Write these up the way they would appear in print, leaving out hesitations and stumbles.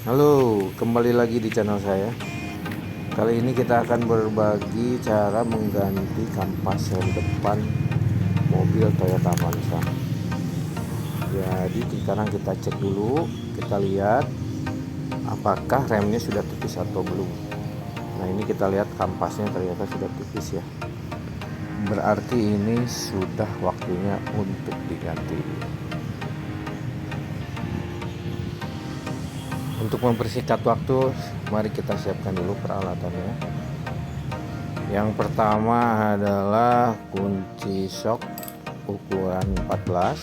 Halo, kembali lagi di channel saya. Kali ini kita akan berbagi cara mengganti kampas rem depan mobil Toyota Avanza. Jadi sekarang kita cek dulu, kita lihat apakah remnya sudah tipis atau belum. Nah, ini kita lihat kampasnya ternyata sudah tipis ya. Berarti ini sudah waktunya untuk diganti. Untuk mempersingkat waktu, mari kita siapkan dulu peralatannya. Yang pertama adalah kunci shock ukuran 14.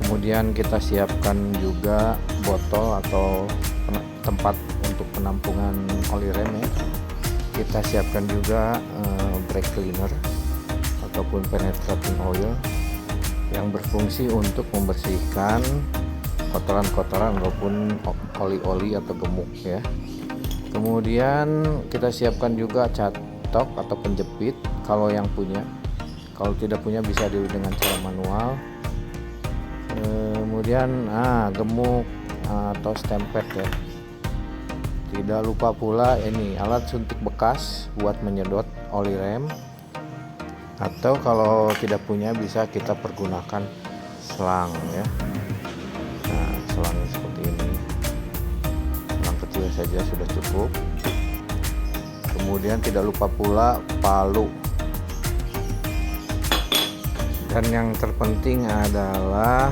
Kemudian kita siapkan juga botol atau tempat untuk penampungan oli rem ya. Kita siapkan juga brake cleaner ataupun penetrating oil yang berfungsi untuk membersihkan kotoran-kotoran maupun oli-oli atau gemuk ya. Kemudian kita siapkan juga catok atau penjepit kalau yang punya. Kalau tidak punya bisa dengan cara manual. Kemudian gemuk atau stempet ya. Tidak lupa pula ini alat suntik bekas buat menyedot oli rem. Atau kalau tidak punya bisa kita pergunakan selang ya. Selangnya seperti ini, selang kecil saja sudah cukup. Kemudian tidak lupa pula palu, dan yang terpenting adalah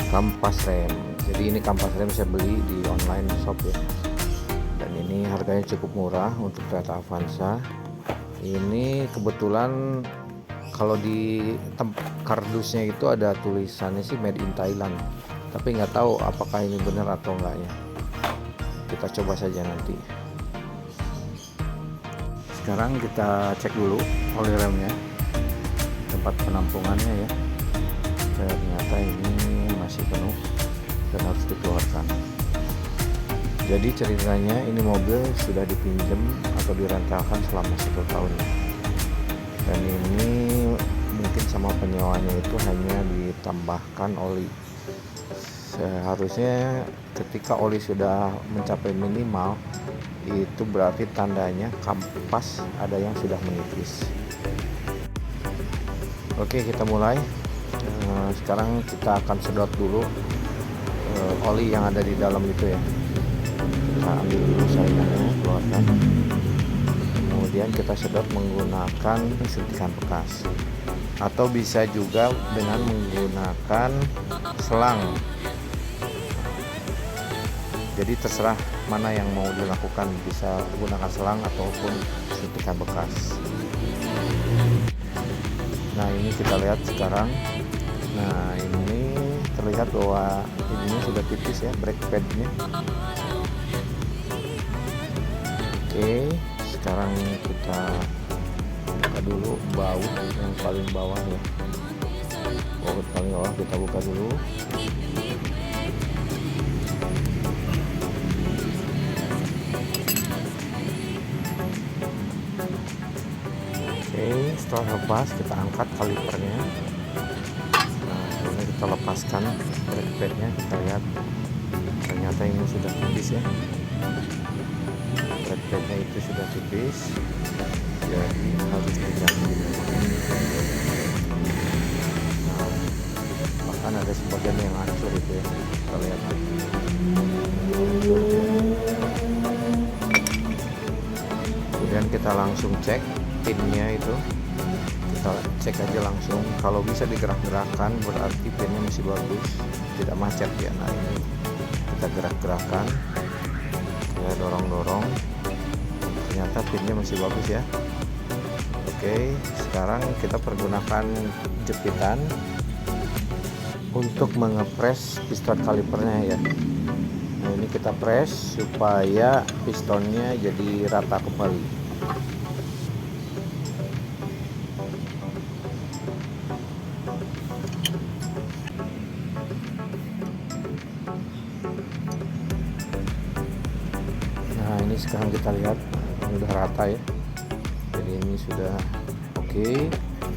kampas rem. Jadi ini kampas rem saya beli di online shop ya, dan ini harganya cukup murah untuk Toyota Avanza. Ini kebetulan kalau di kardusnya itu ada tulisannya sih made in Thailand, tapi nggak tahu apakah ini benar atau enggaknya. Kita coba saja nanti. Sekarang kita cek dulu oli remnya, tempat penampungannya ya. Ternyata ini masih penuh dan harus dikeluarkan. Jadi ceritanya ini mobil sudah dipinjam atau direntalkan selama 1 tahun, dan ini mungkin sama penyewanya itu hanya ditambahkan oli. Seharusnya ketika oli sudah mencapai minimal, itu berarti tandanya kampas ada yang sudah menipis. Oke, kita mulai. Sekarang kita akan sedot dulu oli yang ada di dalam itu ya. Kita ambil dulu saringannya, keluarkan. Kemudian kita sedot menggunakan suntikan bekas, atau bisa juga dengan menggunakan selang. Jadi terserah mana yang mau dilakukan, bisa menggunakan selang ataupun suntikan bekas. Nah, ini kita lihat sekarang. Nah, ini terlihat bahwa ininya sudah tipis ya, brake padnya. Oke, sekarang kita buka dulu baut yang paling bawah ya. Baut paling bawah kita buka dulu. Oke, setelah lepas kita angkat kalipernya. Nah, kemudian kita lepaskan brake padnya. Kita lihat ternyata ini sudah tipis ya. Brake padnya itu sudah tipis, jadi harus diganti. Nah, bahkan ada sebagian yang hancur itu ya, kita lihat. Kemudian kita langsung cek pinnya itu, kita cek aja langsung. Kalau bisa digerak-gerakkan berarti pinnya masih bagus, tidak macet ya. Nah, ini kita gerak-gerakkan, kita dorong-dorong, ternyata pinnya masih bagus ya. Oke, sekarang kita pergunakan jepitan untuk mengepres piston kalipernya ya. Nah, ini kita press supaya pistonnya jadi rata kembali. Nah, ini sekarang kita lihat sudah rata ya. Jadi ini sudah oke.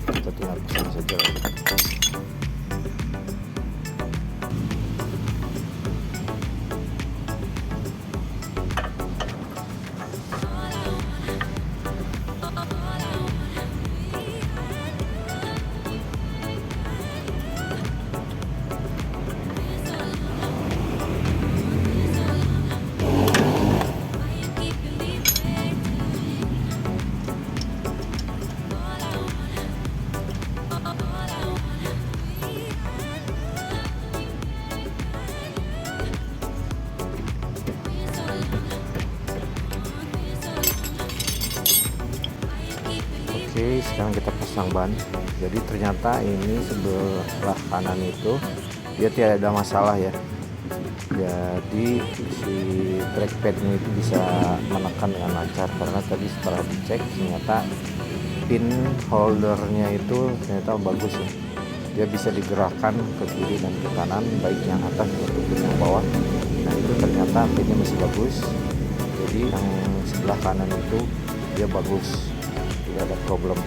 Kita tinggal pasang saja lagi. sekarang kita pasang ban. Jadi ternyata ini sebelah kanan itu dia tidak ada masalah ya. Jadi si brake padnya itu bisa menekan dengan lancar, karena tadi setelah dicek ternyata pin holdernya itu ternyata bagus ya. Dia bisa digerakkan ke kiri dan ke kanan, baik yang atas maupun yang bawah. Nah itu ternyata pinnya masih bagus. Jadi yang sebelah kanan itu dia bagus, tidak ada problem.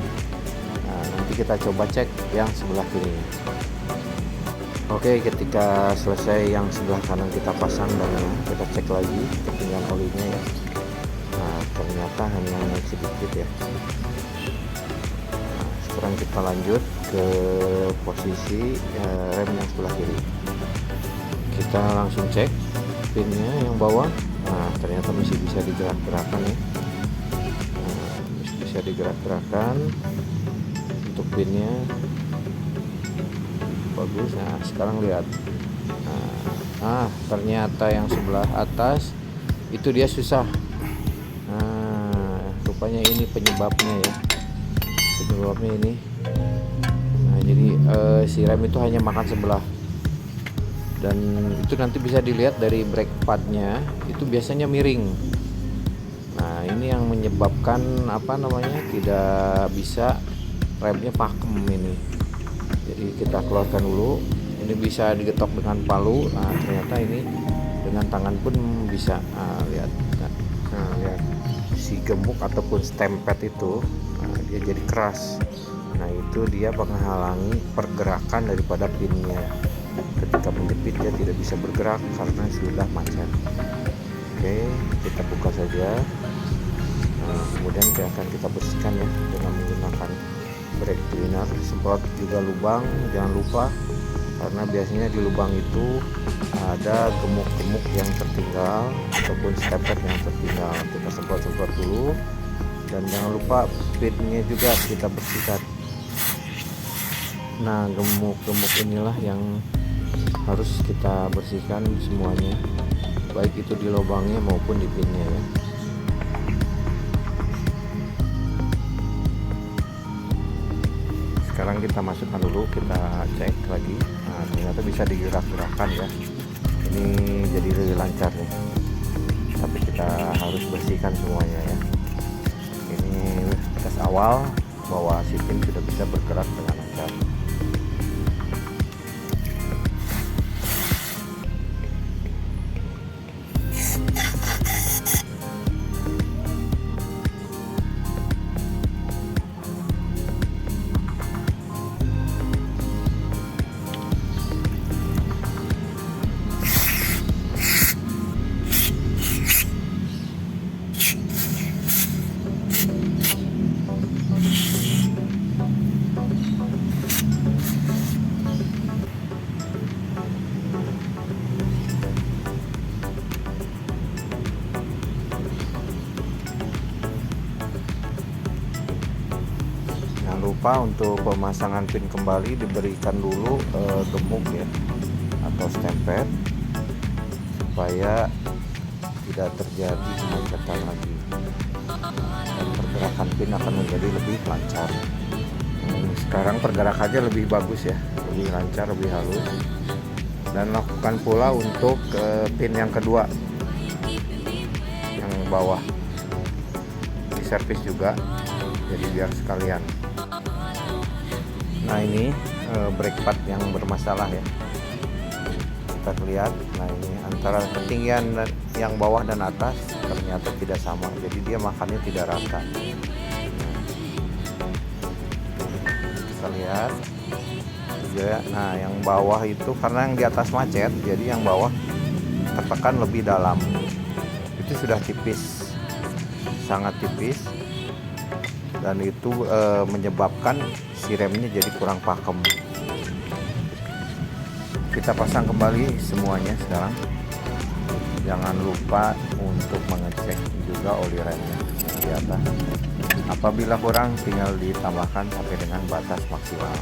Nah nanti kita coba cek yang sebelah kiri. Oke, ketika selesai yang sebelah kanan kita pasang dan kita cek lagi ketinggian olinya ya. Nah ternyata hanya naik sedikit ya. Nah, sekarang kita lanjut ke posisi rem yang sebelah kiri. Kita langsung cek pinnya yang bawah. Nah ternyata masih bisa digerak-gerakkan ya. Nah, bisa digerak-gerakkan untuk pinnya bagus. Nah sekarang lihat, nah ternyata yang sebelah atas itu dia susah. Nah rupanya ini penyebabnya ya, penyebabnya ini. Nah jadi si rem itu hanya makan sebelah, dan itu nanti bisa dilihat dari brake padnya itu biasanya miring. Nah ini yang menyebabkan tidak bisa remnya pakem ini. Jadi kita keluarkan dulu. Ini bisa digetok dengan palu. Nah ternyata ini dengan tangan pun bisa. Lihat, lihat si gemuk ataupun stempet itu, dia jadi keras. Nah itu dia menghalangi pergerakan daripada pinnya. Ketika menjepit dia tidak bisa bergerak karena sudah macet. Oke, kita buka saja. Nah, kemudian akan kita bersihkan ya dengan menggunakan brake cleaner. Semprot juga lubang, jangan lupa, karena biasanya di lubang itu ada gemuk-gemuk yang tertinggal ataupun stempet yang tertinggal. Kita semprot-semprot dulu, dan jangan lupa pinnya juga kita bersihkan. Nah gemuk-gemuk inilah yang harus kita bersihkan semuanya, baik itu di lubangnya maupun di pinnya ya. Sekarang kita masukkan dulu, kita cek lagi. Nah ternyata bisa digerak-gerakkan ya. Ini jadi lebih lancar nih, tapi kita harus bersihkan semuanya ya. Ini tes awal bahwa si pin sudah bisa bergerak dengan lancar. Lupa untuk pemasangan pin kembali diberikan dulu gemuk ya atau stempet, supaya tidak terjadi kemacetan lagi dan pergerakan pin akan menjadi lebih lancar. Sekarang pergerakannya lebih bagus ya, lebih lancar, lebih halus. Dan lakukan pula untuk pin yang kedua, yang bawah, di servis juga, jadi biar sekalian. Nah ini brake pad yang bermasalah ya, kita lihat. Nah ini antara ketinggian yang bawah dan atas ternyata tidak sama, jadi dia makannya tidak rata. Kita lihat juga. Nah yang bawah itu karena yang di atas macet, jadi yang bawah tertekan lebih dalam. Itu sudah tipis, sangat tipis, dan itu menyebabkan si remnya jadi kurang pakem. Kita pasang kembali semuanya sekarang. Jangan lupa untuk mengecek juga oli remnya di atas. Apabila kurang, tinggal ditambahkan sampai dengan batas maksimal.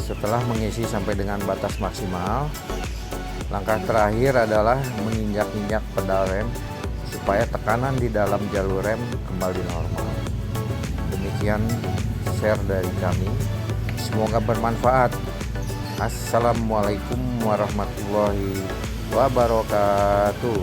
Setelah mengisi sampai dengan batas maksimal, langkah terakhir adalah menginjak-injak pedal rem supaya tekanan di dalam jalur rem kembali normal. Demikian sekian share dari kami, semoga bermanfaat. Assalamualaikum warahmatullahi wabarakatuh.